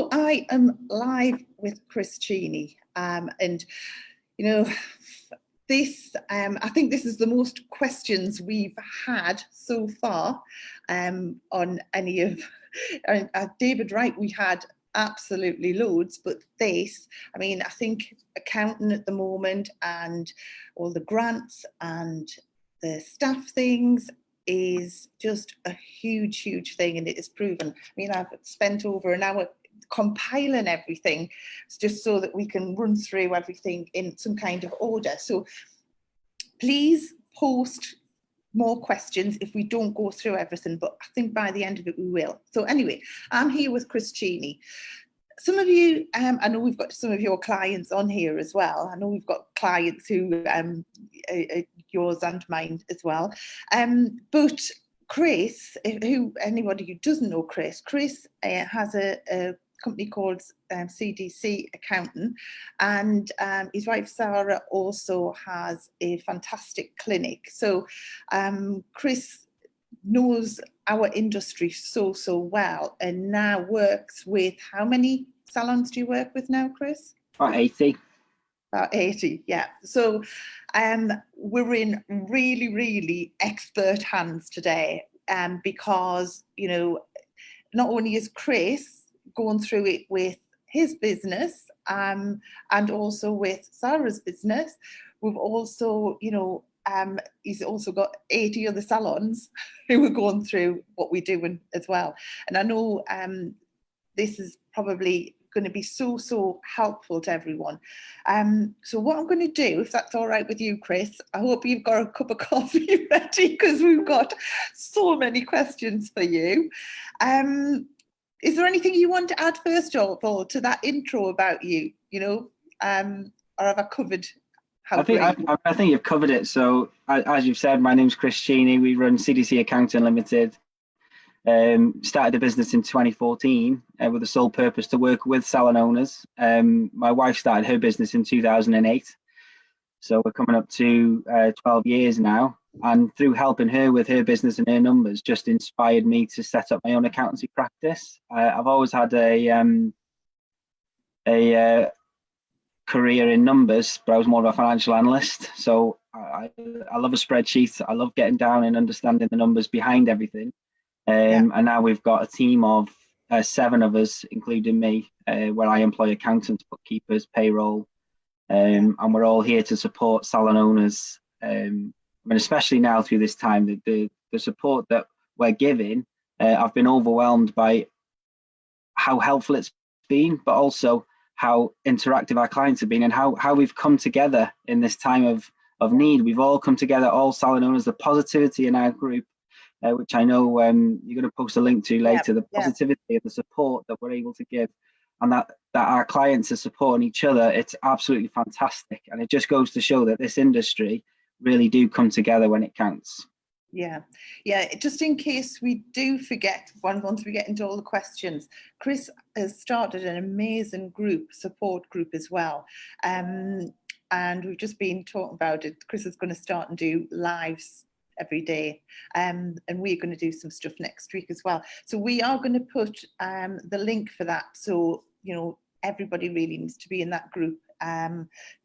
So I am live with Chris Cheeney, and you know, this I think this is the most questions we've had so far on any of David Wright. We had absolutely loads, but this, I mean, I think accounting at the moment and all the grants and the staff things is just a huge thing, and it is proven. I mean, I've spent over an hour compiling everything just so that we can run through everything in some kind of order. So please post more questions if we don't go through everything, but I think by the end of it we will. So anyway, I'm here with Chris Cheeney. Some of you, I know we've got some of your clients on here as well. I know we've got clients who, yours and mine as well. But Chris, anybody who doesn't know Chris has a company called CDC Accounting, and his wife Sara also has a fantastic clinic. So Chris knows our industry so well, and now works with, how many salons do you work with now, Chris? About 80. About 80, yeah. So we're in really expert hands today, because, you know, not only is Chris going through it with his business and also with Sara's business, we've also, you know, he's also got 80 other salons who are going through what we're doing as well. And I know this is probably going to be so helpful to everyone. So what I'm going to do, if that's all right with you, Chris, I hope you've got a cup of coffee ready, because we've got so many questions for you. Is there anything you want to add first of all to that intro about you, you know, or have I covered? I think you've covered it. So as you've said, my name's Chris Cheeney. We run CDC Accounting Limited. Started the business in 2014 with the sole purpose to work with salon owners. My wife started her business in 2008. So we're coming up to 12 years now. And through helping her with her business and her numbers, just inspired me to set up my own accountancy practice. I've always had a career in numbers, but I was more of a financial analyst. So I love a spreadsheet. I love getting down and understanding the numbers behind everything. And now we've got a team of 7 of us, including me, where I employ accountants, bookkeepers, payroll, and we're all here to support salon owners. I mean, especially now through this time, the support that we're giving, I've been overwhelmed by how helpful it's been, but also how interactive our clients have been, and how we've come together in this time of need. We've all come together, all salon owners, the positivity in our group, which I know you're going to post a link to later, the positivity and the support that we're able to give, and that our clients are supporting each other. It's absolutely fantastic. And it just goes to show that this industry really do come together when it counts. Yeah, just in case we do forget, once we get into all the questions, Chris has started an amazing support group as well, and we've just been talking about it. Chris is going to start and do lives every day, and we're going to do some stuff next week as well. So we are going to put the link for that, so you know, everybody really needs to be in that group,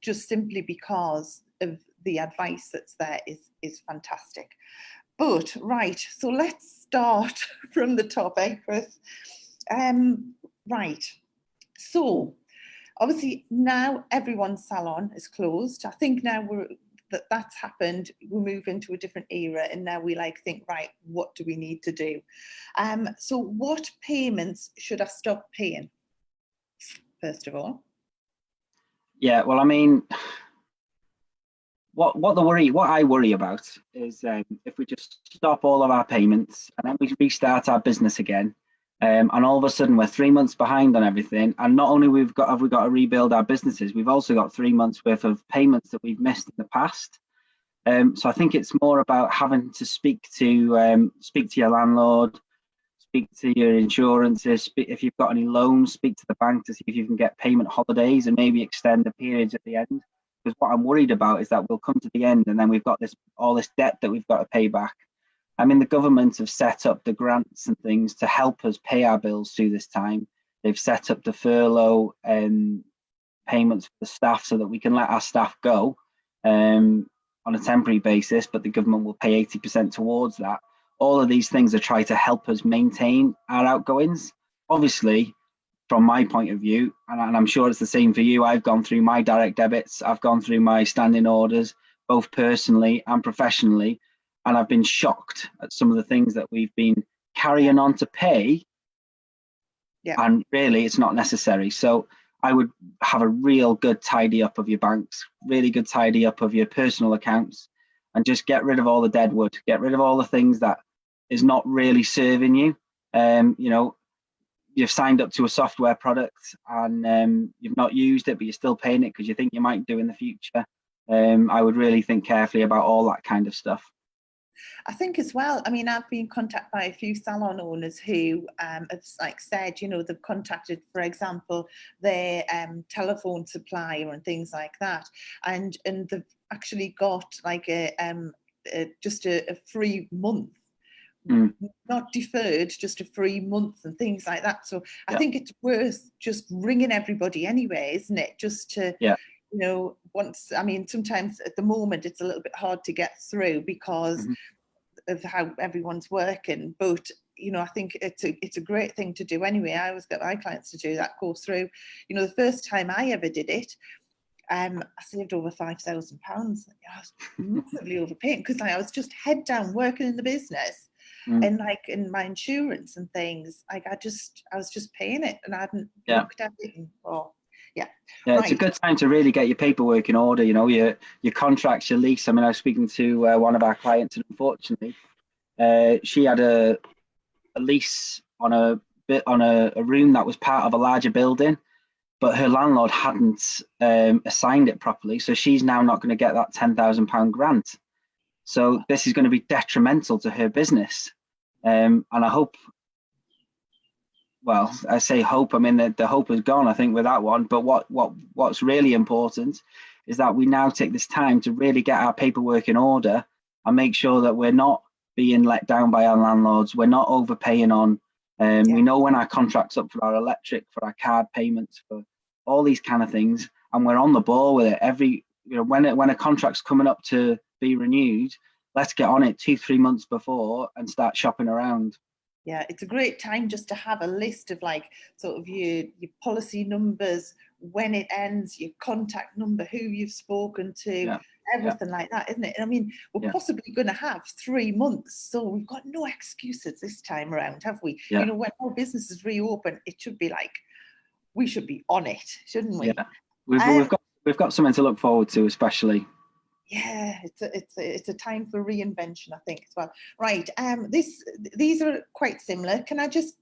just simply because of the advice that's there is fantastic. But right, so let's start from the top, Chris. Right, so obviously now everyone's salon is closed. I think now that's happened. We move into a different era, and now we think, right, what do we need to do? So what payments should I stop paying, first of all? Yeah, well, I mean, what I worry about is if we just stop all of our payments and then we restart our business again, and all of a sudden we're 3 months behind on everything, and not only have we got to rebuild our businesses, we've also got 3 months worth of payments that we've missed in the past. So I think it's more about having to speak to your landlord, speak to your insurances. If you've got any loans, speak to the bank to see if you can get payment holidays and maybe extend the periods at the end. Because what I'm worried about is that we'll come to the end and then we've got all this debt that we've got to pay back. I mean, the government have set up the grants and things to help us pay our bills through this time. They've set up the furlough payments for the staff so that we can let our staff go on a temporary basis, but the government will pay 80% towards that. All of these things are trying to help us maintain our outgoings. Obviously, from my point of view, and I'm sure it's the same for you, I've gone through my direct debits, I've gone through my standing orders, both personally and professionally, and I've been shocked at some of the things that we've been carrying on to pay, and really it's not necessary. So I would have a real good tidy up of your banks, really good tidy up of your personal accounts, and just get rid of all the dead wood, get rid of all the things that is not really serving you. You know, you've signed up to a software product and you've not used it, but you're still paying it because you think you might do in the future. I would really think carefully about all that kind of stuff. I think as well, I mean, I've been contacted by a few salon owners who have like said, you know, they've contacted, for example, their telephone supplier and things like that. And they've actually got like just a free month. Not deferred, just a free month and things like that. So I think it's worth just ringing everybody anyway, isn't it? Just to, you know, once, I mean, sometimes at the moment it's a little bit hard to get through because of how everyone's working, but you know, I think it's a great thing to do anyway. I always get my clients to do that, go through. You know, the first time I ever did it, I saved over £5,000. I was massively overpaying because I was just head down working in the business. And like in my insurance and things, like I was just paying it and I hadn't looked at it. And, it's a good time to really get your paperwork in order. You know, your contracts, your lease. I mean, I was speaking to one of our clients, and unfortunately, she had a lease on a room that was part of a larger building, but her landlord hadn't assigned it properly, so she's now not going to get that £10,000 grant. So this is going to be detrimental to her business. And I hope, well, I say hope, I mean, the hope is gone, I think, with that one. But what's really important is that we now take this time to really get our paperwork in order and make sure that we're not being let down by our landlords. We're not overpaying on, we know when our contract's up for our electric, for our card payments, for all these kind of things, and we're on the ball with it. You know, when a contract's coming up to be renewed, let's get on it 2-3 months before and start shopping around. Yeah, it's a great time just to have a list of like sort of your policy numbers, when it ends, your contact number, who you've spoken to, everything like that, isn't it? And I mean, we're possibly going to have 3 months, so we've got no excuses this time around, have we? You know, when our businesses reopen, it should be like, we should be on it, shouldn't we? Yeah, we've got something to look forward to, especially. Yeah, it's a time for reinvention, I think, as well. Right, these are quite similar. Can I just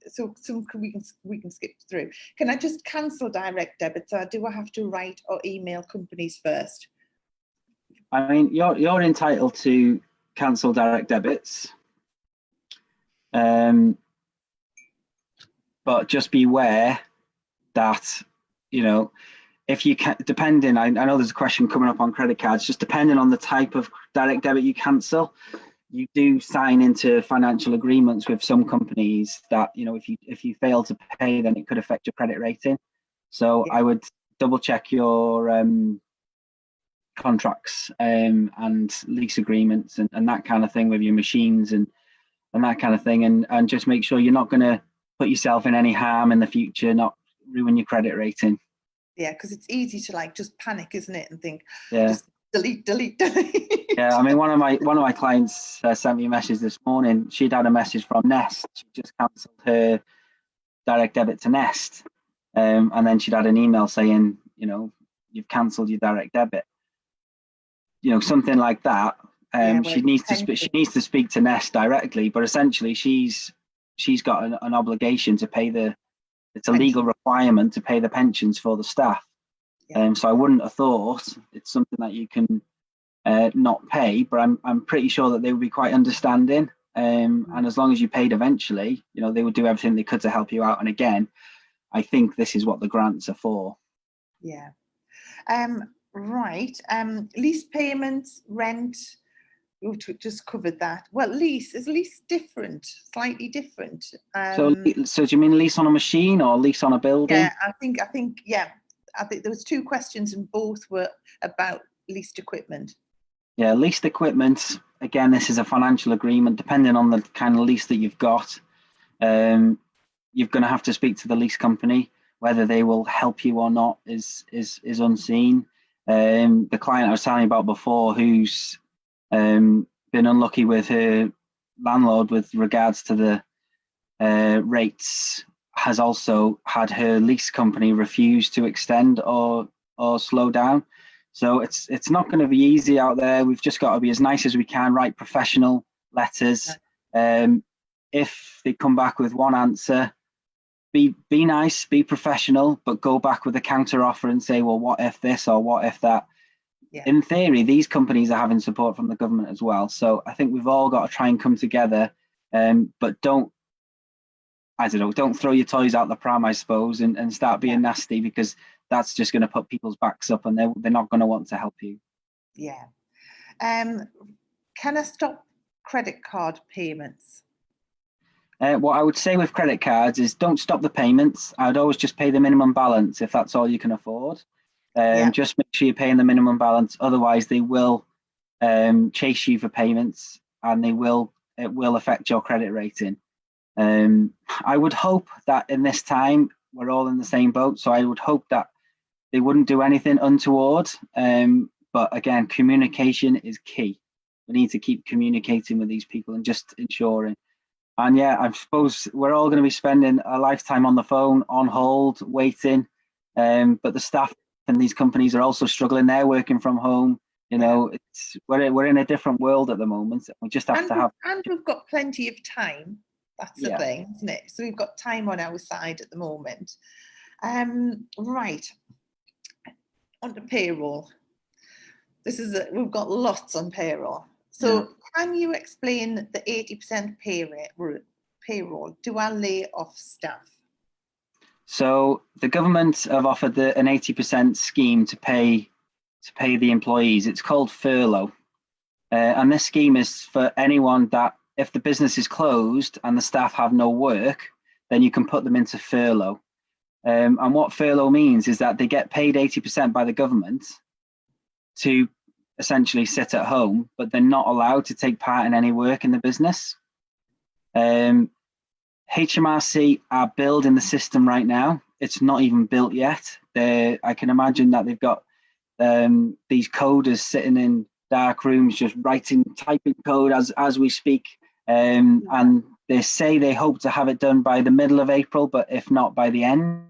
so we can skip through. Can I just cancel direct debits, or do I have to write or email companies first? I mean, you're entitled to cancel direct debits, but just beware that, you know, if you can, depending, I know there's a question coming up on credit cards, just depending on the type of direct debit you cancel, you do sign into financial agreements with some companies that, you know, if you fail to pay, then it could affect your credit rating. So I would double check your contracts and lease agreements and that kind of thing with your machines and that kind of thing, and just make sure you're not going to put yourself in any harm in the future, not ruin your credit rating. Yeah, because it's easy to like just panic, isn't it, and think, just delete. Yeah, I mean, one of my clients sent me a message this morning. She'd had a message from Nest. She just cancelled her direct debit to Nest, and then she'd had an email saying, you know, you've cancelled your direct debit. You know, something like that. She needs to speak to Nest directly, but essentially she's got an obligation to pay it's a legal requirement to pay the pensions for the staff. So I wouldn't have thought it's something that you can not pay, but I'm pretty sure that they would be quite understanding. And as long as you paid eventually, you know, they would do everything they could to help you out. And again, I think this is what the grants are for. Yeah. Right. Lease payments, rent, just covered that. Well, lease is different, slightly different. So do you mean lease on a machine or lease on a building? Yeah, I think yeah. I think there was 2 questions and both were about leased equipment. Yeah, leased equipment. Again, this is a financial agreement. Depending on the kind of lease that you've got, you're going to have to speak to the lease company. Whether they will help you or not is unseen. The client I was telling you about before, who's been unlucky with her landlord with regards to the rates, has also had her lease company refuse to extend or slow down. So it's not going to be easy out there. We've just got to be as nice as we can, write professional letters. If they come back with one answer, be nice, be professional, but go back with a counter offer and say, well, what if this or what if that? Yeah. In theory, these companies are having support from the government as well. So I think we've all got to try and come together, but don't throw your toys out the pram, I suppose, and start being nasty, because that's just going to put people's backs up and they're not going to want to help you. Yeah. Can I stop credit card payments? What I would say with credit cards is don't stop the payments. I'd always just pay the minimum balance if that's all you can afford. Just make sure you're paying the minimum balance. Otherwise, they will chase you for payments, and it will affect your credit rating. I would hope that in this time we're all in the same boat. So I would hope that they wouldn't do anything untoward. But again, communication is key. We need to keep communicating with these people and just ensuring. And yeah, I suppose we're all going to be spending a lifetime on the phone, on hold, waiting. But the staff in these companies are also struggling. They're working from home. You know, we're in a different world at the moment. We just have to have. And we've got plenty of time. That's the thing, isn't it? So we've got time on our side at the moment. Right. On to payroll. We've got lots on payroll. So can you explain the 80% payroll? Do I lay off staff? So the government have offered an 80% scheme to pay the employees. It's called furlough. And this scheme is for anyone that, if the business is closed and the staff have no work, then you can put them into furlough. And what furlough means is that they get paid 80% by the government to essentially sit at home, but they're not allowed to take part in any work in the business. HMRC are building the system right now. It's not even built yet. I can imagine that they've got these coders sitting in dark rooms just typing code as we speak. And they say they hope to have it done by the middle of April, but if not, by the end.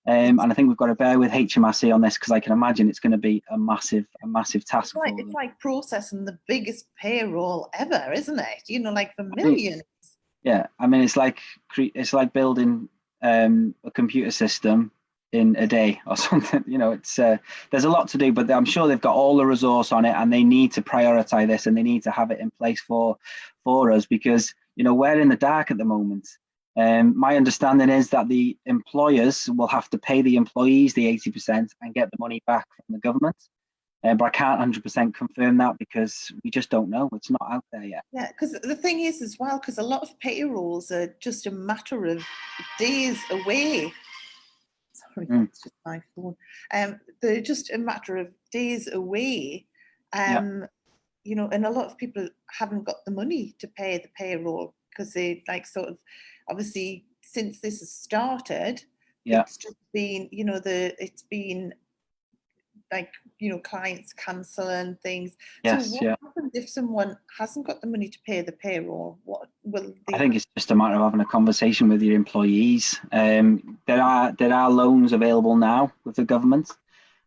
And I think we've got to bear with HMRC on this, because I can imagine it's going to be a massive task. It's like processing the biggest payroll ever, isn't it? You know, like for millions. Yeah, I mean, it's like building a computer system in a day or something. You know, it's there's a lot to do, but I'm sure they've got all the resource on it, and they need to prioritize this, and they need to have it in place for us, because you know we're in the dark at the moment. My understanding is that the employers will have to pay the employees the 80% and get the money back from the government. But I can't 100% confirm that, because we just don't know. It's not out there yet. Yeah, because the thing is as well, because a lot of payrolls are just a matter of days away. Sorry, that's just my phone. They're just a matter of days away. You know, and a lot of people haven't got the money to pay the payroll, because they obviously since this has started, it's just been, you know, it's been like, you know, clients cancelling things. Yes, so what happens if someone hasn't got the money to pay the payroll? What will they? I think it's just a matter of having a conversation with your employees. There are loans available now with the government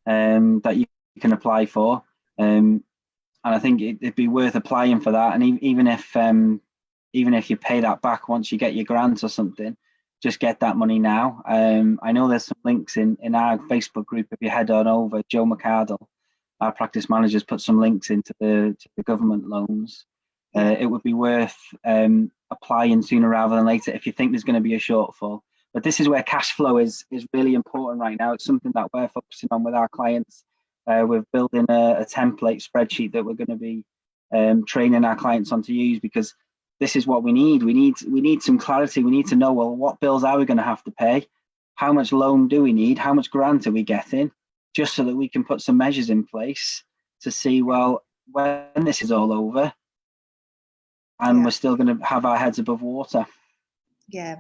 that you can apply for, and I think it'd be worth applying for that. And even if you pay that back once you get your grant or something, just get that money now. I know there's some links in our Facebook group. If you head on over, Joe McArdle, our practice managers, put some links into the government loans. It would be worth applying sooner rather than later if you think there's going to be a shortfall. But this is where cash flow is really important right now. It's something that we're focusing on with our clients. We're building a template spreadsheet that we're going to be training our clients on to use, because this is what we need. We need some clarity. We need to know, well, what bills are we going to have to pay? How much loan do we need? How much grant are we getting? Just so that we can put some measures in place to see, well, when this is all over and we're still going to have our heads above water. Yeah.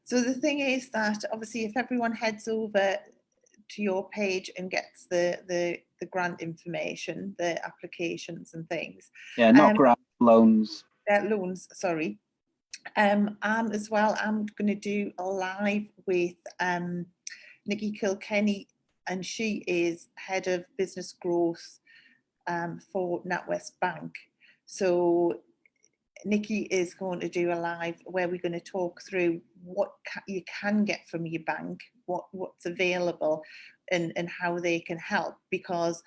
So the thing is that obviously if everyone heads over to your page and gets the grant information, the applications and things. Yeah, not grant, loans. Loans, sorry. As well, I'm going to do a live with Nikki Kilkenny, and she is head of business growth for NatWest Bank. So Nikki is going to do a live where we're going to talk through what you can get from your bank, what's available, and how they can help. Because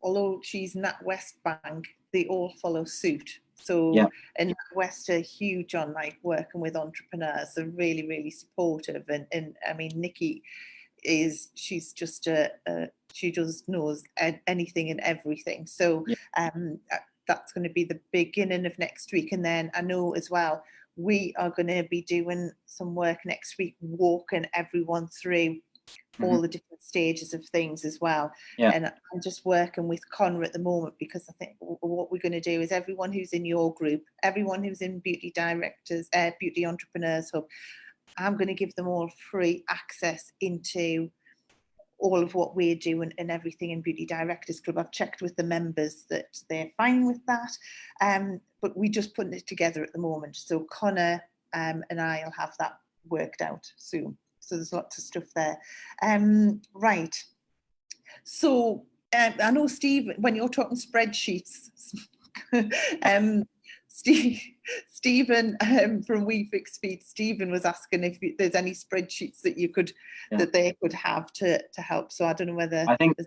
although she's NatWest Bank, they all follow suit. So, and NatWest are huge on like working with entrepreneurs. They're really, really supportive. And I mean, Nikki she's just she just knows anything and everything. So that's going to be the beginning of next week. And then I know as well, we are going to be doing some work next week, walking everyone through all the different stages of things as well. And I'm just working with Connor at the moment, because I think what we're going to do is everyone who's in your group, everyone who's in Beauty Entrepreneurs Hub, I'm going to give them all free access into all of what we're doing and everything in Beauty Directors Club. I've checked with the members that they're fine with that, but we're just putting it together at the moment. So Connor and I'll have that worked out soon. So there's lots of stuff there. Right. So I know, Steve, when you're talking spreadsheets, Stephen from We Fix Feed, Stephen was asking if there's any spreadsheets that you could that they could have to help. So I don't know whether I think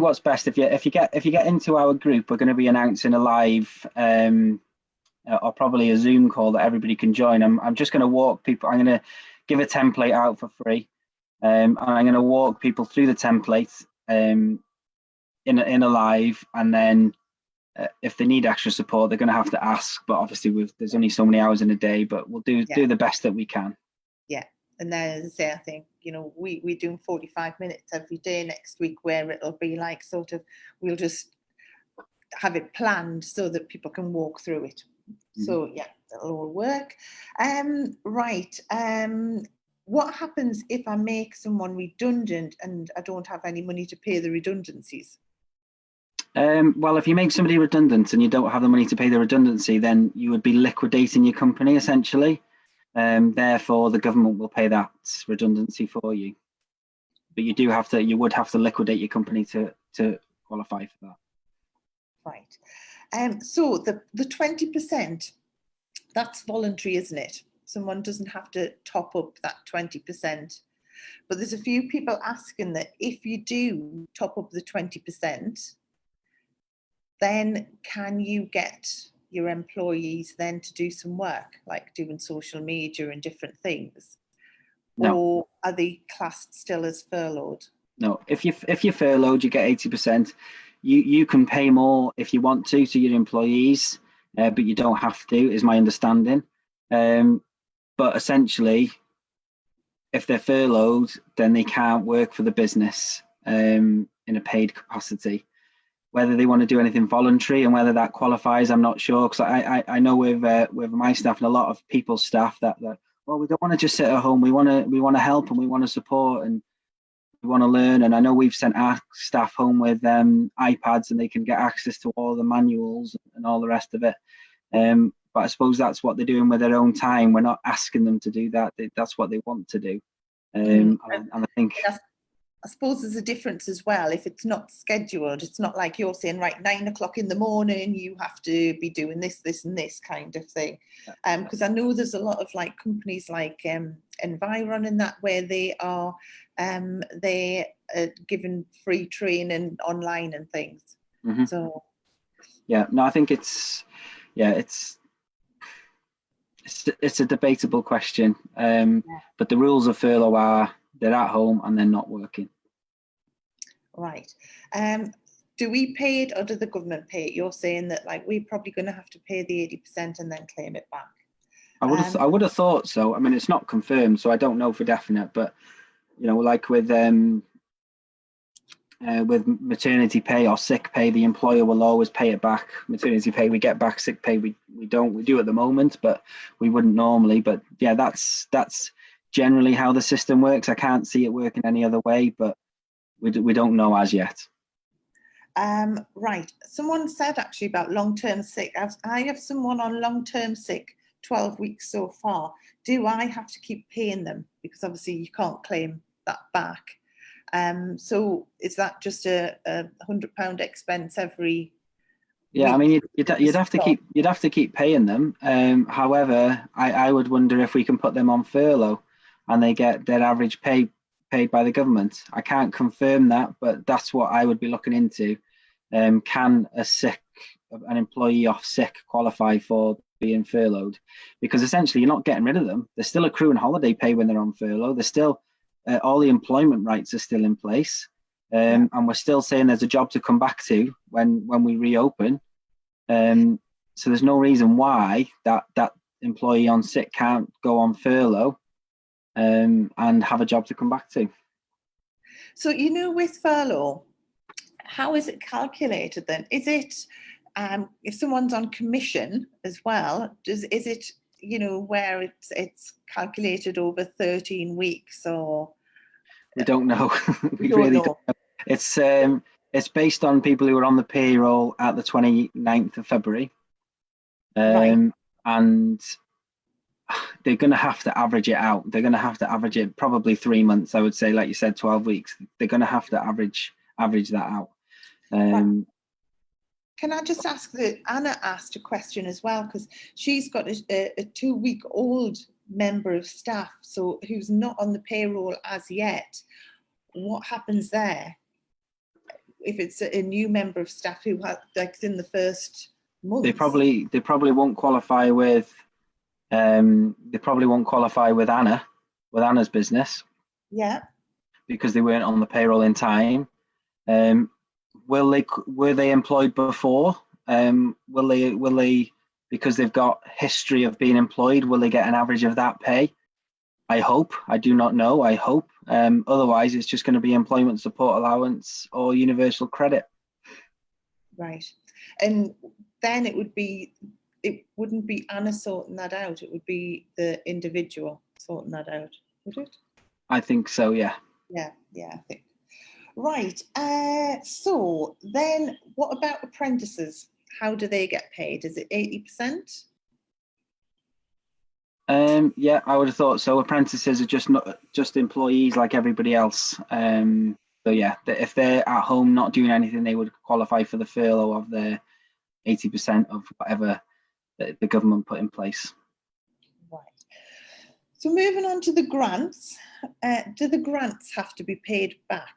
what's best, if you get into our group, we're going to be announcing a live or probably a Zoom call that everybody can join. I'm just going to walk people. I'm going to give a template out for free, and I'm going to walk people through the template in a live, and then if they need extra support, they're going to have to ask. But obviously, there's only so many hours in a day, but we'll do the best that we can. Yeah, and then, as I say, I think we're doing 45 minutes every day next week, where it'll be like sort of we'll just have it planned so that people can walk through it. So yeah, that'll all work. Right. What happens if I make someone redundant and I don't have any money to pay the redundancies? Well, if you make somebody redundant and you don't have the money to pay the redundancy, then you would be liquidating your company essentially. Therefore, the government will pay that redundancy for you. But you would have to liquidate your company to qualify for that. Right. So the 20%, that's voluntary, isn't it? Someone doesn't have to top up that 20%. But there's a few people asking that if you do top up the 20%, then can you get your employees then to do some work, like doing social media and different things? No. Or are they classed still as furloughed? No, if you're furloughed, you get 80%. You can pay more if you want to your employees, but you don't have to, is my understanding. But essentially, if they're furloughed, then they can't work for the business in a paid capacity. Whether they want to do anything voluntary and whether that qualifies, I'm not sure. Because I know with my staff and a lot of people's staff that well, we don't want to just sit at home. We want to help and we want to support and we want to learn. And I know we've sent our staff home with iPads and they can get access to all the manuals and all the rest of it. But I suppose that's what they're doing with their own time. We're not asking them to do that. That's what they want to do. And I think I suppose there's a difference as well. If it's not scheduled, it's not like you're saying, right, 9 o'clock in the morning, you have to be doing this, this and this kind of thing. Because I know there's a lot of like companies like Environ and that, where they are giving free training online and things. So yeah, no, I think it's a debatable question. But the rules of furlough are they're at home and they're not working. Right. do we pay it or do the government pay it? You're saying that like we're probably going to have to pay the 80% and then claim it back. I would have thought so. I mean, it's not confirmed, so I don't know for definite. But you know, like with maternity pay or sick pay, the employer will always pay it back. Maternity pay we get back, sick pay we don't. We do at the moment, but we wouldn't normally. But yeah, that's generally how the system works. I can't see it working any other way, but we don't know as yet. Right. Someone said actually about long-term sick. I have someone on long-term sick 12 weeks so far. Do I have to keep paying them? Because obviously you can't claim that back. So is that just a £100 expense every Yeah, week? I mean, you'd have to keep paying them. However, I would wonder if we can put them on furlough and they get their average pay paid by the government. I can't confirm that, but that's what I would be looking into. Can an employee off sick qualify for being furloughed? Because essentially you're not getting rid of them. They're still accruing holiday pay when they're on furlough. They're still all the employment rights are still in place. And we're still saying there's a job to come back to when we reopen. So there's no reason why that employee on sick can't go on furlough and have a job to come back to. So, you know, with furlough, how is it calculated then? Is it, if someone's on commission as well, is it, you know, where it's calculated over 13 weeks or? We don't know. We don't really know. Don't know. It's based on people who are on the payroll at the 29th of February. Right. And they're going to have to average it out. They're going to have to average it probably 3 months, I would say, like you said, 12 weeks. They're going to have to average that out. Can I just ask that Anna asked a question as well, because she's got a 2-week-old member of staff, so who's not on the payroll as yet. What happens there if it's a new member of staff who has, like, in the first month? They probably won't qualify with Anna's business. Yeah. Because they weren't on the payroll in time. Were they employed before? Will they, because they've got history of being employed, will they get an average of that pay? I hope. I do not know. I hope. Otherwise, it's just going to be employment support allowance or universal credit. Right. And then it wouldn't be Anna sorting that out. It would be the individual sorting that out, would it? I think so, yeah. Yeah, I think. Right. So then what about apprentices? How do they get paid? Is it 80%? Yeah, I would have thought so. Apprentices are just employees like everybody else. So yeah, if they're at home not doing anything, they would qualify for the furlough of their 80% of whatever the government put in place. Right. So moving on to the grants, do the grants have to be paid back?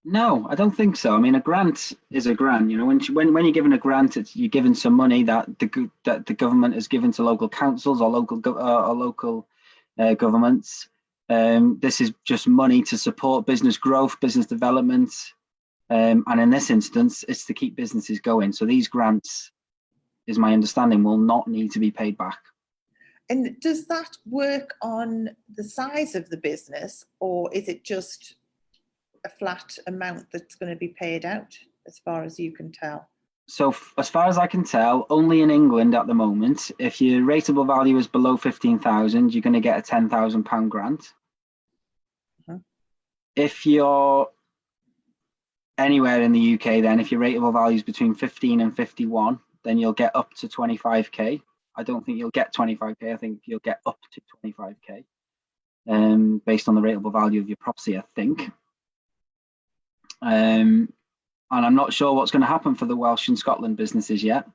No, I don't think so. I mean, a grant is a grant. You know, when you're given a grant, you're given some money that the government has given to local councils or local governments. This is just money to support business growth, business development, and in this instance, it's to keep businesses going. So these grants, is my understanding, will not need to be paid back. And does that work on the size of the business, or is it just a flat amount that's going to be paid out, as far as you can tell? So as far as I can tell, only in England at the moment, if your rateable value is below 15,000, you're going to get a £10,000 grant. If you're anywhere in the UK, then if your rateable value is between 15 and 51, then you'll get up to 25k. I don't think you'll get 25k. I think you'll get up to 25k, based on the rateable value of your property, I think. And I'm not sure what's going to happen for the Welsh and Scotland businesses yet.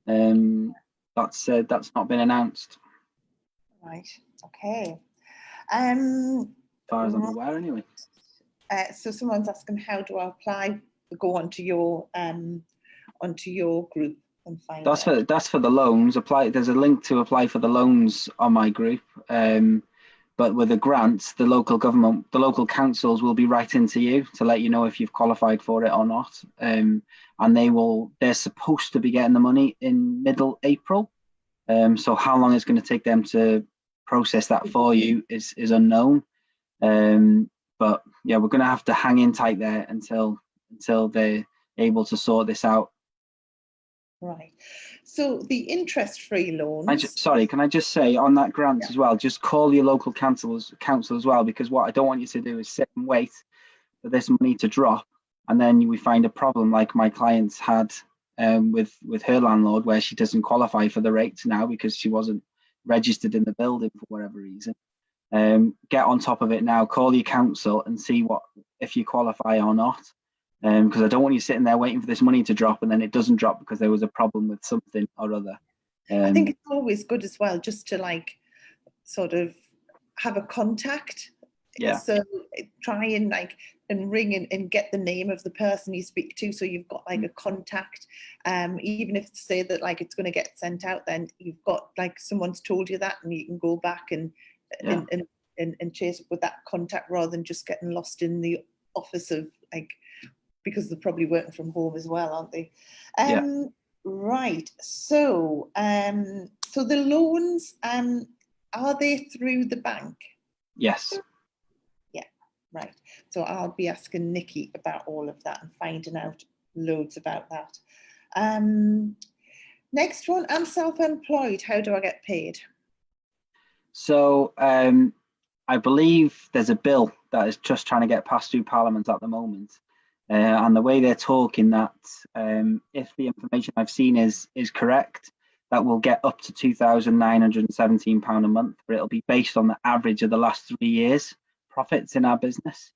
That's not been announced. Right. Okay. As far as I'm aware, anyway. So someone's asking, how do I apply? Go onto your group and find that's for the loans. There's a link to apply for the loans on my group. But but with the grants, the local government, the local councils will be writing to you to let you know if you've qualified for it or not. And they're supposed to be getting the money in middle April. So how long it's going to take them to process that for you is unknown. But yeah, we're going to have to hang in tight there until they're able to sort this out. Right. So the interest-free loans. Sorry, can I just say on that grant as well, just call your local council as well, because what I don't want you to do is sit and wait for this money to drop, and then we find a problem like my clients had with her landlord, where she doesn't qualify for the rates now because she wasn't registered in the building for whatever reason. Get on top of it now, call your council and see if you qualify or not. Because I don't want you sitting there waiting for this money to drop and then it doesn't drop because there was a problem with something or other. I think it's always good as well just to like sort of have a contact. Yeah. So try and ring and get the name of the person you speak to, so you've got like a contact. Even if say that like it's going to get sent out, then you've got like someone's told you that, and you can go back and chase up with that contact rather than just getting lost in the office of like. Because they're probably working from home as well, aren't they? Right. So, so the loans, are they through the bank? Yes. Yeah. Right. So I'll be asking Nikki about all of that and finding out loads about that. Next one. I'm self-employed. How do I get paid? So I believe there's a bill that is just trying to get passed through Parliament at the moment. And the way they're talking that if the information I've seen is correct, that will get up to £2,917 a month, but it'll be based on the average of the last 3 years profits in our business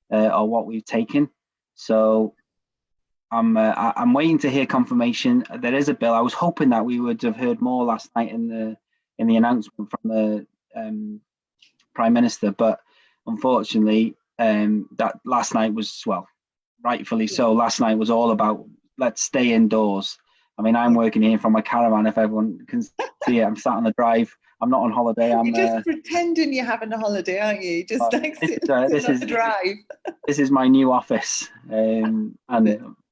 or what we've taken. So I'm waiting to hear confirmation. There is a bill. I was hoping that we would have heard more last night in the announcement from the Prime Minister, but unfortunately that last night was, well, rightfully so, last night was all about let's stay indoors. I mean, I'm working here from my caravan, if everyone can see it. I'm sat on the drive. I'm not on holiday. I'm You're just pretending you're having a holiday, aren't you? Just like sitting on the drive. This is my new office, and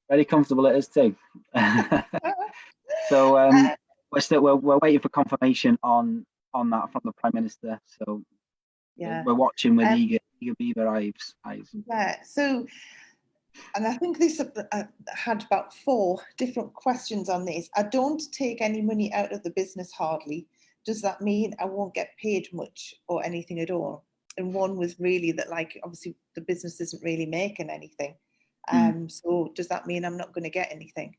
very comfortable it is too. So we're waiting for confirmation on that from the Prime Minister. So yeah, we're watching with eager beaver eyes. Yeah. So. And I think this had about 4 different questions on this. I don't take any money out of the business hardly. Does that mean I won't get paid much or anything at all? And one was really that, like, obviously the business isn't really making anything. So does that mean I'm not going to get anything?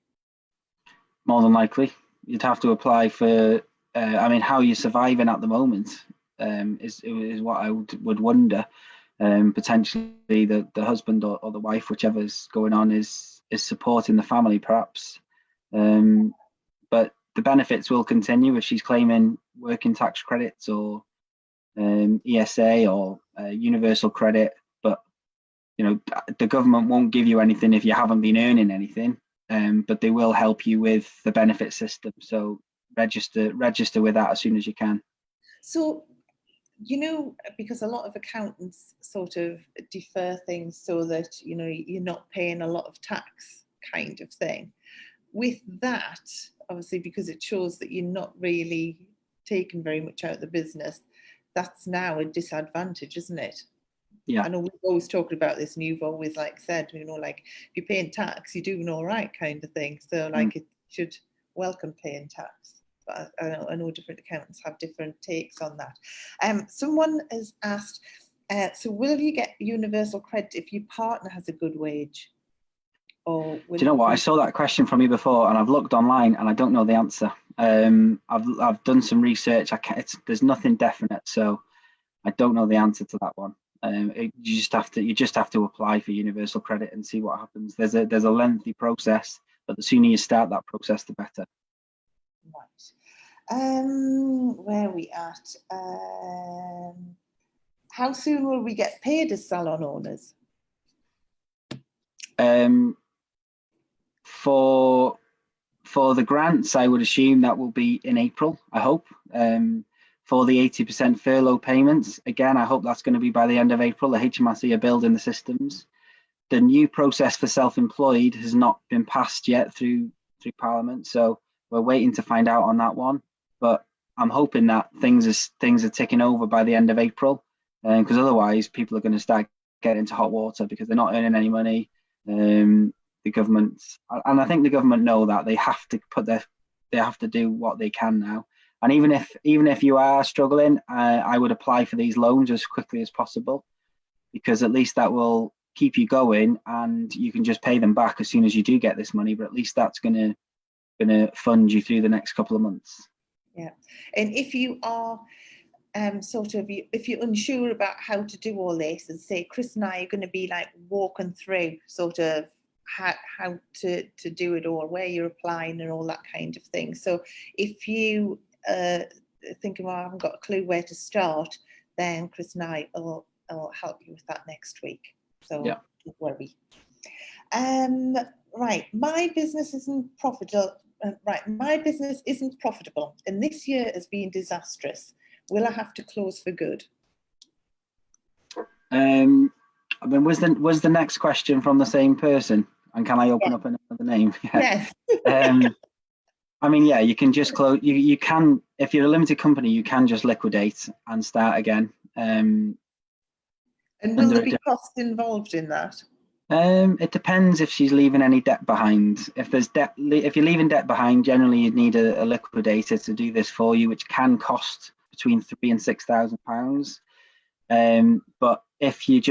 More than likely. You'd have to apply for, I mean, how you're surviving at the moment is what I would wonder. Potentially the husband or the wife, whichever's going on, is supporting the family perhaps, but the benefits will continue if she's claiming working tax credits or ESA or universal credit. But you know, the government won't give you anything if you haven't been earning anything, but they will help you with the benefit system. So register with that as soon as you can. So, you know, because a lot of accountants sort of defer things so that, you know, you're not paying a lot of tax kind of thing. With that, obviously, because it shows that you're not really taking very much out of the business, that's now a disadvantage, isn't it? Yeah. I know we've always talked about this, and you've always like said, you know, like if you're paying tax, you're doing all right kind of thing. So like it should welcome paying tax. But I know different accountants have different takes on that. Someone has asked, so will you get universal credit if your partner has a good wage? Or do you know what? I saw that question from you before, and I've looked online, and I don't know the answer. I've done some research. There's nothing definite, so I don't know the answer to that one. You just have to apply for universal credit and see what happens. There's a lengthy process, but the sooner you start that process, the better. Right. Where are we at? How soon will we get paid as salon owners? For the grants, I would assume that will be in April, I hope. for the 80% furlough payments. Again, I hope that's going to be by the end of April. The HMRC are building the systems. The new process for self-employed has not been passed yet through Parliament, so we're waiting to find out on that one. But I'm hoping that things are ticking over by the end of April, because otherwise people are going to start getting into hot water because they're not earning any money. The government, and I think the government know that they have to do what they can now. And even if you are struggling, I would apply for these loans as quickly as possible, because at least that will keep you going, and you can just pay them back as soon as you do get this money. But at least that's going to fund you through the next couple of months. Yeah, and if you are if you're unsure about how to do all this, and say Chris and I are going to be like walking through sort of how to do it all, where you're applying and all that kind of thing. So if you thinking, well, I haven't got a clue where to start, then Chris and I will help you with that next week. So yeah, don't worry. Right, my business isn't profitable. My business isn't profitable, and this year has been disastrous. Will I have to close for good? I mean, was the next question from the same person? And can I open up another name? Yes. I mean, yeah, you can just close. You can, if you're a limited company, you can just liquidate and start again. And will there be costs involved in that? It depends if she's leaving any debt behind. If you're leaving debt behind, generally you'd need a liquidator to do this for you, which can cost between £3,000 and £6,000. But if you're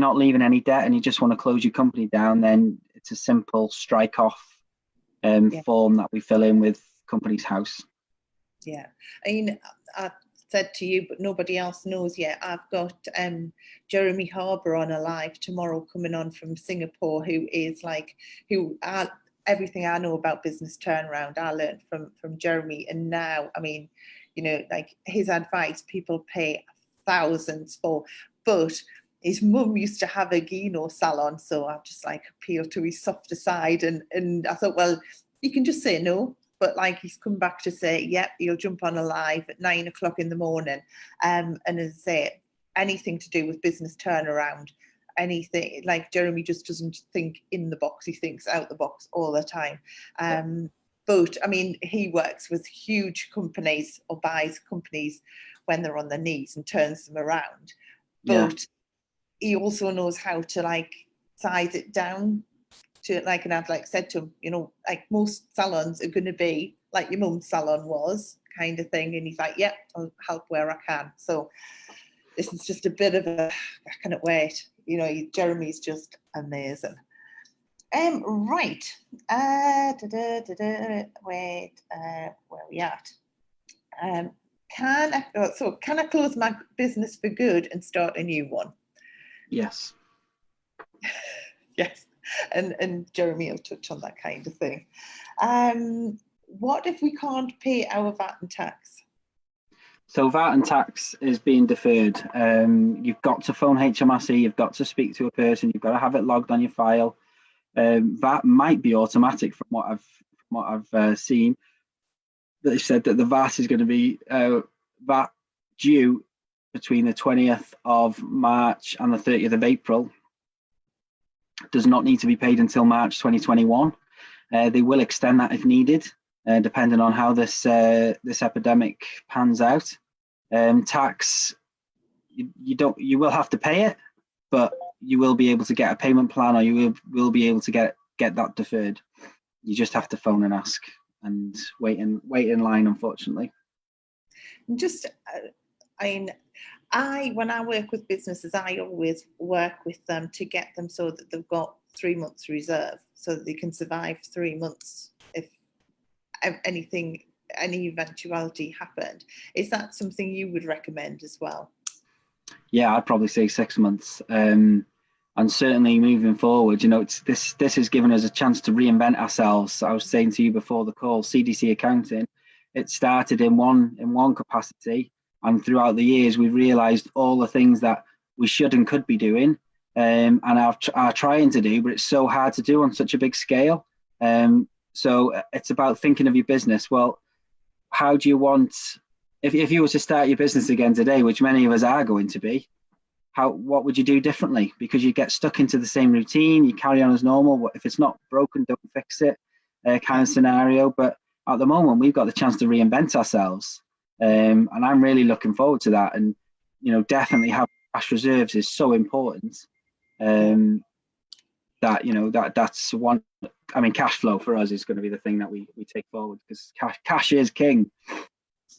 not leaving any debt and you just want to close your company down, then it's a simple strike off form that we fill in with Companies House. Yeah, I mean, I said to you, but nobody else knows yet. I've got Jeremy Harbour on a live tomorrow, coming on from Singapore, everything I know about business turnaround I learned from Jeremy. And now, I mean, you know, like his advice, people pay thousands for, but his mum used to have a Gino salon, so I just like appealed to his softer side, and I thought, well, you can just say no. But like, he's come back to say, yep, he'll jump on a live at 9 o'clock in the morning. And as I say, anything to do with business turnaround, anything, like Jeremy just doesn't think in the box, he thinks out the box all the time. But I mean, he works with huge companies or buys companies when they're on their knees and turns them around. But he also knows how to like size it down to, like, and I've like said to him, you know, like most salons are going to be like your mum's salon was, kind of thing. And he's like, yep, I'll help where I can. So this is just a bit of a, I cannot wait. You know, Jeremy's just amazing. Right. Wait, where are we at? Can I close my business for good and start a new one? Yes. Yes. And Jeremy will touch on that kind of thing. What if we can't pay our VAT and tax? So VAT and tax is being deferred. You've got to phone HMRC, you've got to speak to a person, you've got to have it logged on your file. VAT might be automatic from what I've seen. They said that the VAT is going to be VAT due between the 20th of March and the 30th of April. Does not need to be paid until March 2021. They will extend that if needed, depending on how this epidemic pans out. Tax, you will have to pay it, but you will be able to get a payment plan, or you will be able to get that deferred. You just have to phone and ask and wait in line, unfortunately. Just, when I work with businesses, I always work with them to get them so that they've got 3 months reserve, so that they can survive 3 months if any eventuality happened. Is that something you would recommend as well? Yeah, I'd probably say 6 months. And certainly moving forward, you know, this has given us a chance to reinvent ourselves. I was saying to you before the call, CDC Accounting, it started in one capacity. And throughout the years, we've realised all the things that we should and could be doing, and are trying to do, but it's so hard to do on such a big scale. So it's about thinking of your business. Well, how do you want if you were to start your business again today, which many of us are going to be, what would you do differently? Because you get stuck into the same routine, you carry on as normal. If it's not broken, don't fix it, kind of scenario. But at the moment, we've got the chance to reinvent ourselves, and I'm really looking forward to that. And definitely having cash reserves is so important. That's one. I mean, cash flow for us is going to be the thing that we take forward, because cash is king.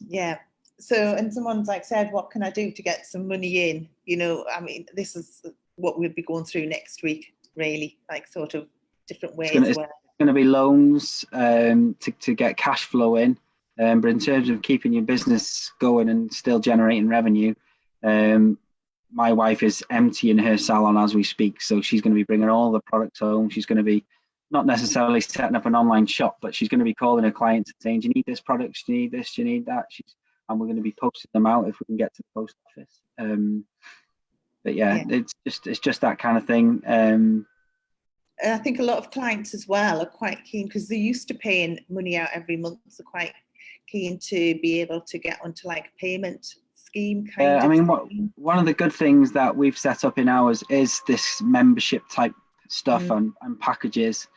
Yeah. So, and someone's like said, what can I do to get some money in? I mean, this is what we'll be going through next week, really, like sort of different ways. It's going to be loans to get cash flow in. But in terms of keeping your business going and still generating revenue, my wife is emptying her salon as we speak. So she's going to be bringing all the products home. She's going to be not necessarily setting up an online shop, but she's going to be calling her clients and saying, do you need this product? Do you need this? Do you need that? And we're going to be posting them out if we can get to the post office. But yeah, it's just that kind of thing. And I think a lot of clients as well are quite keen, because they're used to paying money out every month. They're quite keen to be able to get onto like a payment scheme kind of. I mean, one of the good things that we've set up in ours is this membership type stuff and packages.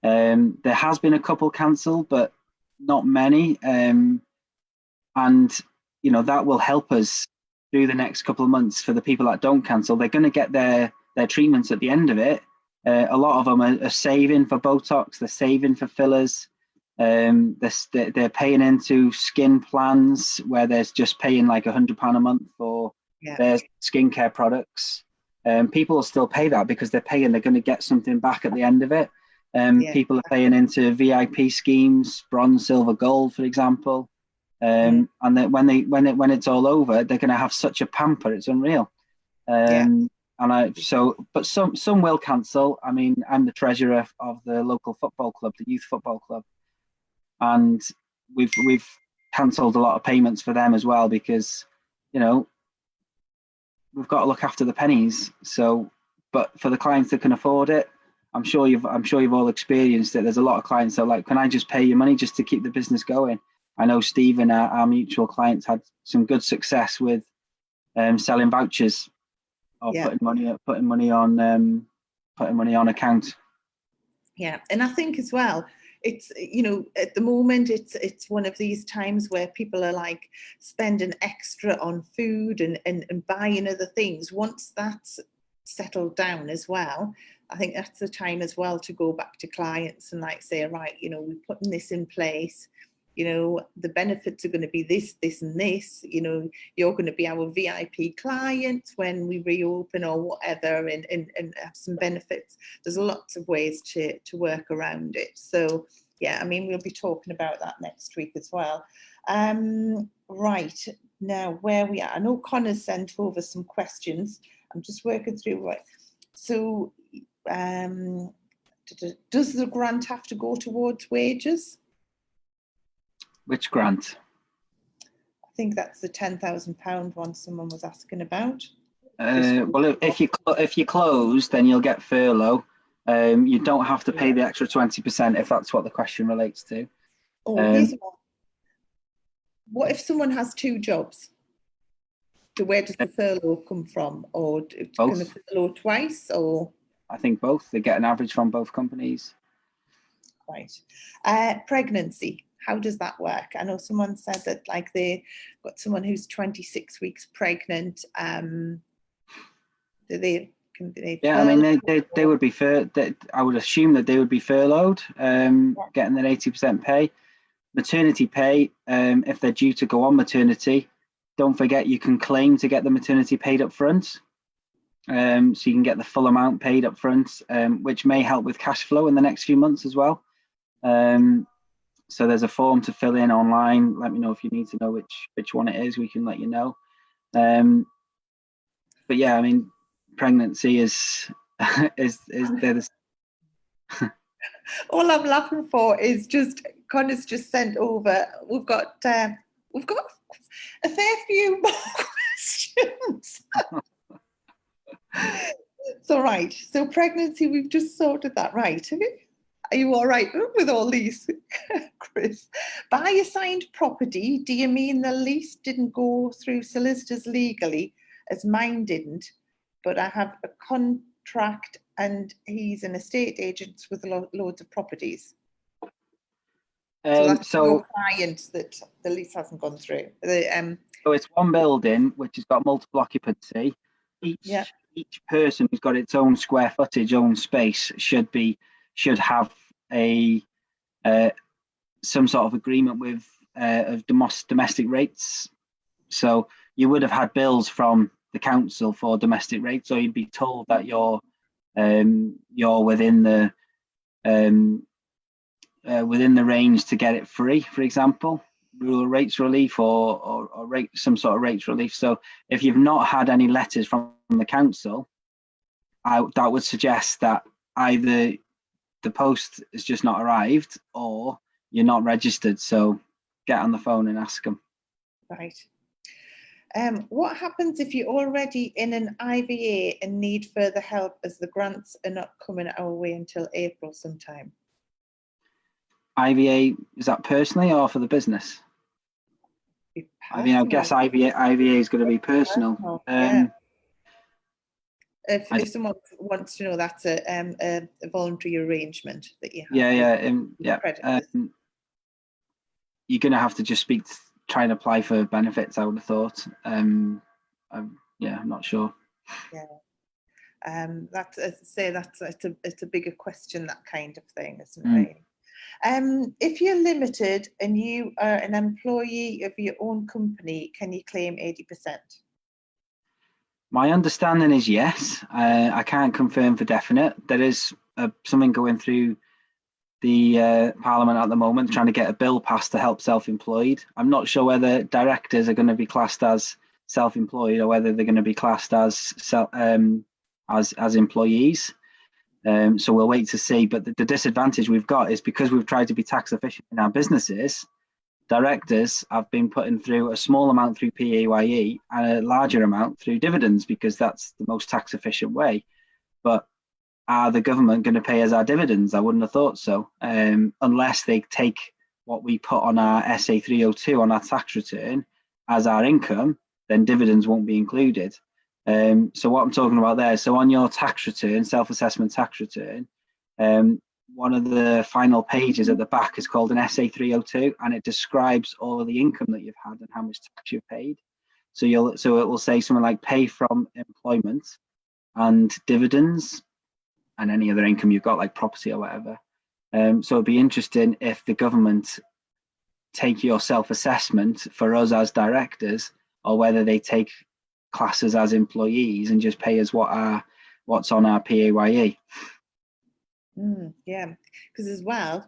There has been a couple cancelled, but not many. And that will help us through the next couple of months. For the people that don't cancel, they're going to get their treatments at the end of it. A lot of them are saving for Botox, they're saving for fillers, they're paying into skin plans where there's just paying like £100 a month for their skincare products. People will still pay that because they're going to get something back at the end of it. People are paying into VIP schemes, bronze, silver, gold, for example. And then when it's all over, they're going to have such a pamper. It's unreal. But some will cancel. I mean, I'm the treasurer of the local football club, the youth football club, and we've cancelled a lot of payments for them as well, because we've got to look after the pennies. So, but for the clients that can afford it, I'm sure you've all experienced it. There's a lot of clients that are like, can I just pay you money just to keep the business going? I know Stephen, our mutual clients, had some good success with selling vouchers or putting money on account. Yeah, and I think as well, it's at the moment it's one of these times where people are like spending extra on food and buying other things. Once that's settled down as well, I think that's the time as well to go back to clients and like say, right, we're putting this in place. The benefits are going to be this, this, and this. You're going to be our VIP client when we reopen or whatever, and have some benefits. There's lots of ways to work around it. So yeah, I mean, we'll be talking about that next week as well. Right now, where we are, I know Connor's sent over some questions. I'm just working through it. So, does the grant have to go towards wages? Which grant? I think that's the £10,000 one someone was asking about. Well, if you close, then you'll get furlough. You don't have to pay the extra 20% if that's what the question relates to. Here's one. What if someone has two jobs? Where does the furlough come from? Or can the furlough twice? Or I think both. They get an average from both companies. Right. Pregnancy. How does that work? I know someone said that like they got someone who's 26 weeks pregnant. Do they? Yeah, I mean they would be I would assume that they would be furloughed, getting their 80% pay. Maternity pay, if they're due to go on maternity, don't forget you can claim to get the maternity paid up front. So you can get the full amount paid up front, which may help with cash flow in the next few months as well. So there's a form to fill in online. Let me know if you need to know which one it is. We can let you know. But yeah, I mean, pregnancy is all I'm laughing for is just Connor's just sent over. We've got a fair few more questions. So right, so pregnancy, we've just sorted that, right? Are you all right with all these, Chris? By assigned property, do you mean the lease didn't go through solicitors legally, as mine didn't, but I have a contract and he's an estate agent with loads of properties? So that's your client that the lease hasn't gone through. So it's one building which has got multiple occupancy. Each person who's got its own square footage, own space, should have a some sort of agreement with of domestic rates. So you would have had bills from the council for domestic rates, or you'd be told that you're within the range to get it free, for example, rural rates relief or some sort of rates relief. So if you've not had any letters from the council, that would suggest that either the post has just not arrived or you're not registered. So get on the phone and ask them. Right. What happens if you're already in an IVA and need further help, as the grants are not coming our way until April sometime? IVA, is that personally or for the business? I mean, I guess IVA is going to be personal. If someone wants to know, that's a voluntary arrangement that you have. You're going to have to just try and apply for benefits, I would have thought. I'm not sure. Yeah. That's, as I say, it's a bigger question, that kind of thing, isn't it? If you're limited and you are an employee of your own company, can you claim 80%? My understanding is yes. I can't confirm for definite. There is something going through the Parliament at the moment, trying to get a bill passed to help self-employed. I'm not sure whether directors are going to be classed as self-employed or whether they're going to be classed as employees. So we'll wait to see. But the disadvantage we've got is because we've tried to be tax efficient in our businesses, directors have been putting through a small amount through PAYE and a larger amount through dividends because that's the most tax efficient way. But are the government going to pay us our dividends? I wouldn't have thought so, unless they take what we put on our SA 302 on our tax return as our income, then dividends won't be included. So what I'm talking about there, so on your tax return, self-assessment tax return, one of the final pages at the back is called an SA 302, and it describes all of the income that you've had and how much tax you've paid. So it will say something like pay from employment and dividends and any other income you've got, like property or whatever. So it'd be interesting if the government take your self-assessment for us as directors, or whether they take classes as employees and just pay us what's on our PAYE. Yeah, because as well,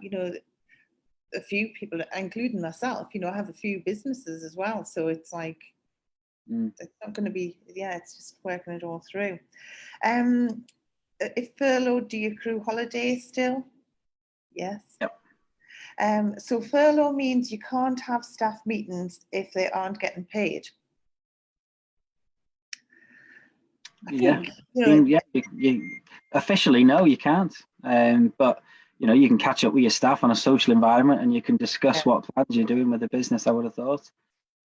a few people, including myself, I have a few businesses as well. So it's like, it's not going to be, it's just working it all through. If furloughed, do you accrue holidays still? Yes. Yep. So furlough means you can't have staff meetings if they aren't getting paid. Officially, no, you can't. But you can catch up with your staff on a social environment, and you can discuss what plans you're doing with the business, I would have thought.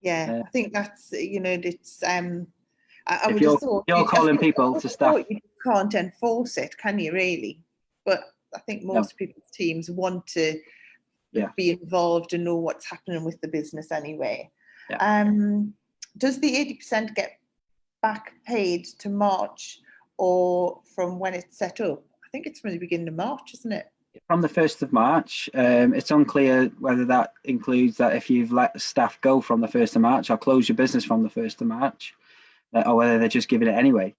I think that's it's. If you're calling people to staff, you can't enforce it, can you? Really? But I think most people's teams want to be involved and know what's happening with the business anyway. Does the 80% get back paid to March or from when it's set up? I think it's from the beginning of March, isn't it? From the 1st of March. It's unclear whether that includes that if you've let staff go from the 1st of March or close your business from the 1st of March, or whether they're just giving it anyway.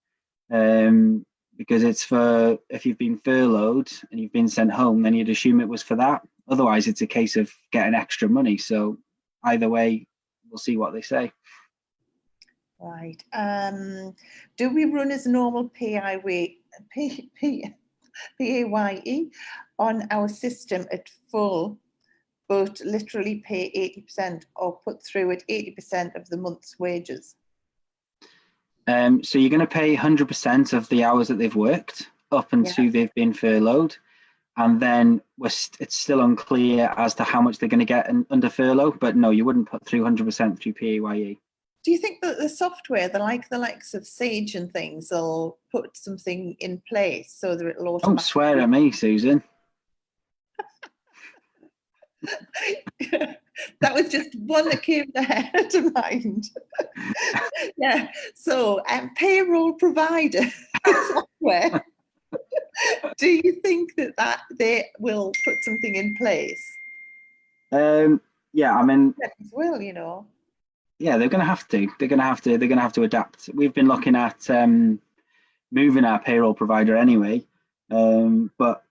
Because it's for, if you've been furloughed and you've been sent home, then you'd assume it was for that. Otherwise, it's a case of getting extra money. So either way, we'll see what they say. Right. Do we run as normal PAYE on our system at full, but literally pay 80% or put through at 80% of the month's wages? So you're going to pay 100% of the hours that they've worked up until they've been furloughed. and then it's still unclear as to how much they're going to get under furlough. But no, you wouldn't put through 100% through PAYE. Do you think that the software, the likes of Sage and things, will put something in place so that it'll automatically? Don't swear at me, Susan. That was just one that came to mind. Yeah. So, payroll provider software. Do you think that they will put something in place? Yeah, I mean, will you know? Yeah, they're going to have to. They're going to have to adapt. We've been looking at moving our payroll provider anyway, but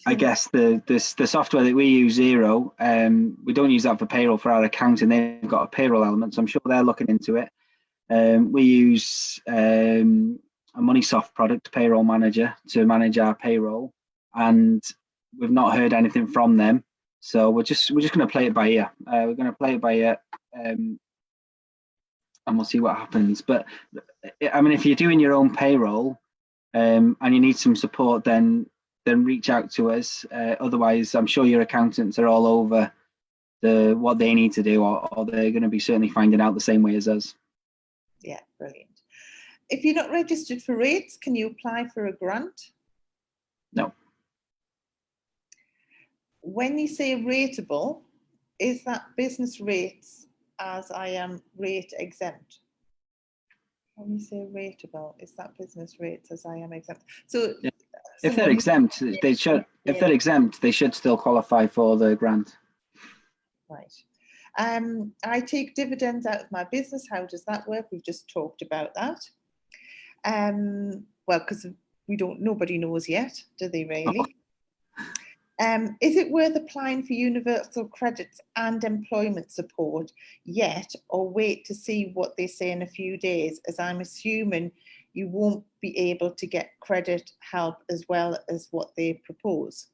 I guess the software that we use, Xero, we don't use that for payroll for our accounting. They've got a payroll element, so I'm sure they're looking into it. We use a MoneySoft product, Payroll Manager, to manage our payroll, and we've not heard anything from them. So we're just going to play it by ear. We're going to play it by ear, and we'll see what happens. But I mean, if you're doing your own payroll and you need some support, then reach out to us. Otherwise, I'm sure your accountants are all over what they need to do, or they're going to be certainly finding out the same way as us. Yeah, brilliant. If you're not registered for rates, can you apply for a grant? No. When you say rateable, is that business rates as I am rate exempt? When you say rateable, is that business rates as I am exempt? So yeah. If they're exempt, they should. If they're exempt, they should still qualify for the grant. Right. I take dividends out of my business. How does that work? We've just talked about that. Well, because nobody knows yet, do they really? Is it worth applying for universal credits and employment support yet, or wait to see what they say in a few days, as I'm assuming you won't be able to get credit help as well as what they propose?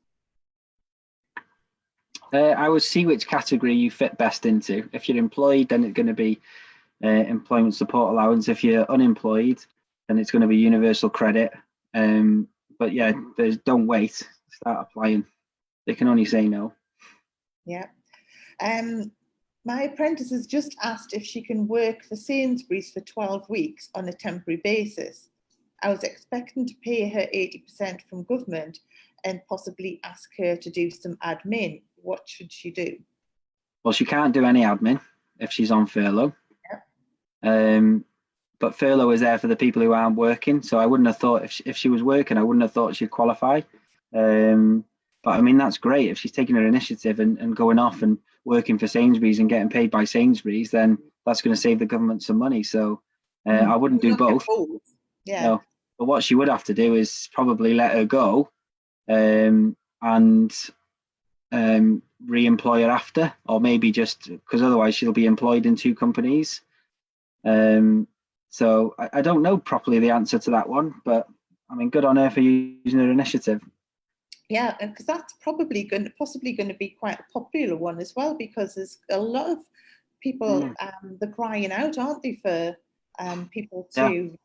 I would see which category you fit best into. If you're employed, then it's going to be employment support allowance. If you're unemployed, then it's going to be universal credit. But yeah, don't wait. Start applying. They can only say no. Yeah. My apprentice has just asked if she can work for Sainsbury's for 12 weeks on a temporary basis. I was expecting to pay her 80% from government and possibly ask her to do some admin. What should she do? Well, she can't do any admin if she's on furlough. Yeah. But furlough is there for the people who aren't working. So I wouldn't have thought if she was working, I wouldn't have thought she'd qualify. But I mean, that's great. If she's taking her initiative and going off and working for Sainsbury's and getting paid by Sainsbury's, then that's going to save the government some money. So I wouldn't do both. Yeah. No. But what she would have to do is probably let her go and re-employ her after, or maybe just because otherwise she'll be employed in two companies. So I don't know properly the answer to that one, but I mean, good on her for using her initiative. Yeah, because that's possibly going to be quite a popular one as well, because there's a lot of people they're crying out, aren't they, for people to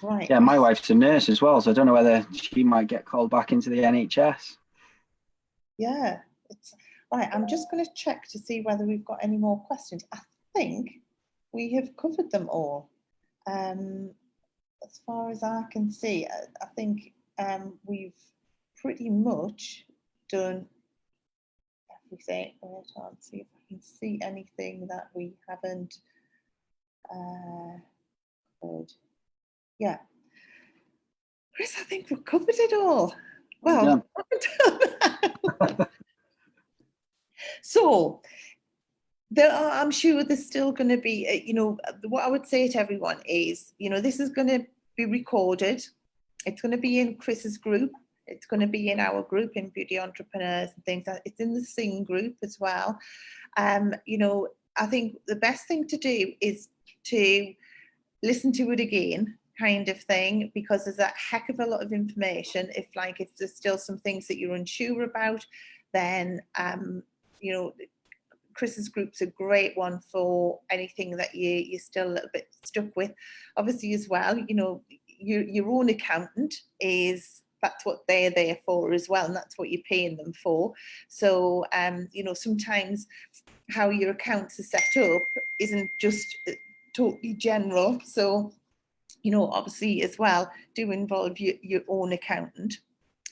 right. Yeah, my wife's a nurse as well, so I don't know whether she might get called back into the NHS. Yeah, it's right. I'm just going to check to see whether we've got any more questions. I think we have covered them all. As far as I can see, I think we've pretty much done everything. Wait, I'll see if I can see anything that we haven't covered. Yeah, Chris, I think we've covered it all. Well, so I'm sure there's still going to be, what I would say to everyone is, this is going to be recorded. It's going to be in Chris's group. It's going to be in our group, in Beauty Entrepreneurs and things. It's in the Sing group as well. I think the best thing to do is to listen to it again, kind of thing, because there's a heck of a lot of information. If there's still some things that you're unsure about, then Chris's group's a great one for anything that you're still a little bit stuck with. Obviously as well, your own accountant is that's what they're there for as well, and that's what you're paying them for. So you know, sometimes how your accounts are set up isn't just totally general. So, you know, obviously as well, do involve your own accountant.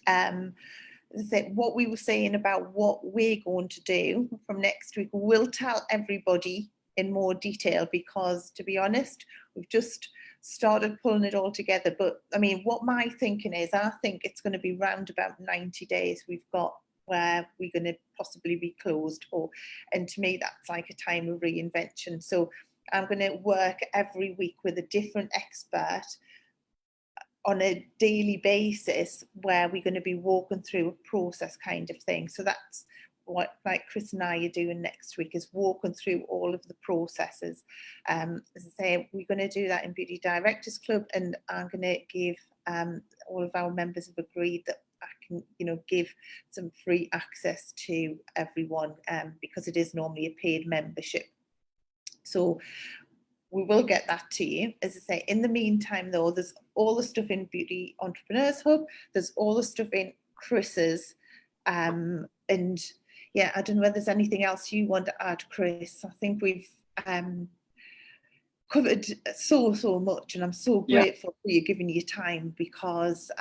What we were saying about what we're going to do from next week, we'll tell everybody in more detail, because to be honest, we've just started pulling it all together. But I mean, what my thinking is, I think it's going to be round about 90 days we've got where we're going to possibly be closed, and to me that's like a time of reinvention. So I'm going to work every week with a different expert on a daily basis, where we're going to be walking through a process kind of thing. So that's what, like, Chris and I are doing next week, is walking through all of the processes. As I say, we're going to do that in Beauty Directors Club, and I'm going to give all of our members have agreed that I can, you know, give some free access to everyone, because it is normally a paid membership. So we will get that to you. As I say, in the meantime though, there's all the stuff in Beauty Entrepreneurs Hub, there's all the stuff in Chris's, and yeah, I don't know whether there's anything else you want to add, Chris. I think we've covered so much, and I'm so grateful for you giving your time, because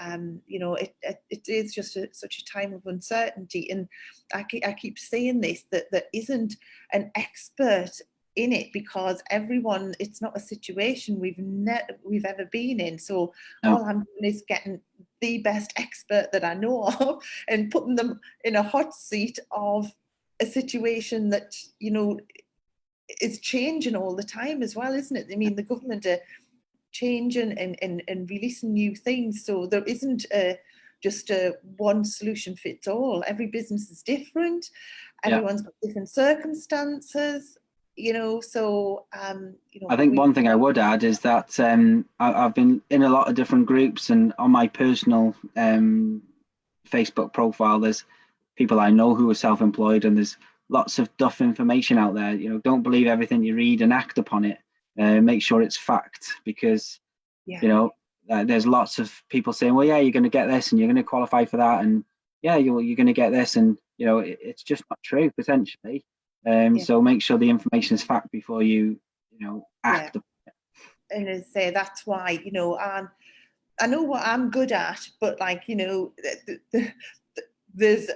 you know, it is just such a time of uncertainty, and I keep saying this, that there isn't an expert in it, because everyone, it's not a situation we've ever been in. So all I'm doing is getting the best expert that I know of and putting them in a hot seat of a situation that, you know, is changing all the time as well, isn't it? I mean, the government are changing and releasing new things, so there isn't just a one solution fits all. Every business is different, everyone's got different circumstances, you know. So you know, I think one thing I would add is that I've been in a lot of different groups, and on my personal Facebook profile, there's people I know who are self-employed, and there's lots of duff information out there. You know, don't believe everything you read and act upon it. Make sure it's fact, because you know, there's lots of people saying, well, yeah, you're going to get this and you're going to qualify for that, and yeah, you're going to get this, and you know, it's just not true potentially. So make sure the information is fact before you know, act upon it. And as I say, that's why, you know, I know what I'm good at, but like, you know, there's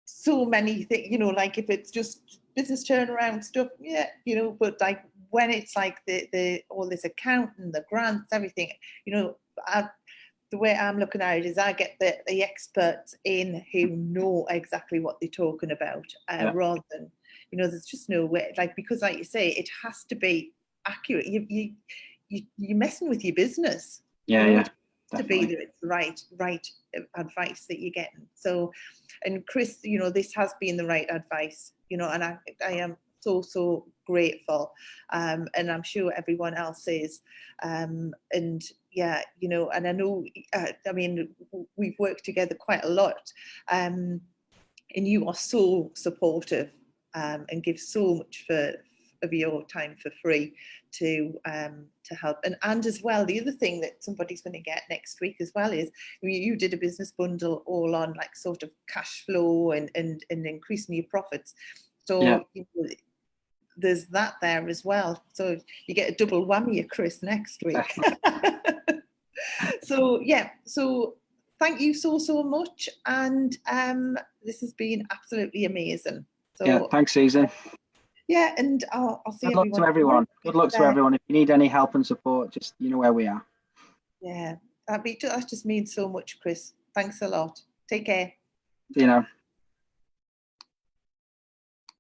so many things, you know, like if it's just business turnaround stuff, you know, but like when it's like the all this accounting, the grants, everything, you know, the way I'm looking at it is I get the experts in who know exactly what they're talking about, rather than, you know, there's just no way, like, because like you say, it has to be accurate. You're messing with your business. To be that it's the right advice that you're getting. So, and Chris, you know, this has been the right advice, you know, and I am so grateful, and I'm sure everyone else is, and yeah, you know, and I know, I mean, we've worked together quite a lot, and you are so supportive, and give so much of your time for free to help. And as well, the other thing that somebody's going to get next week as well is you did a business bundle all on like sort of cash flow and increasing your profits. So you know, there's that there as well. So you get a double whammy of Chris next week. So yeah, so thank you so much, and this has been absolutely amazing. So thanks, Susan. Yeah, and I'll see Good luck to everyone. Good luck to everyone. If you need any help and support, just, you know where we are. Yeah, that just means so much, Chris. Thanks a lot. Take care. See you now.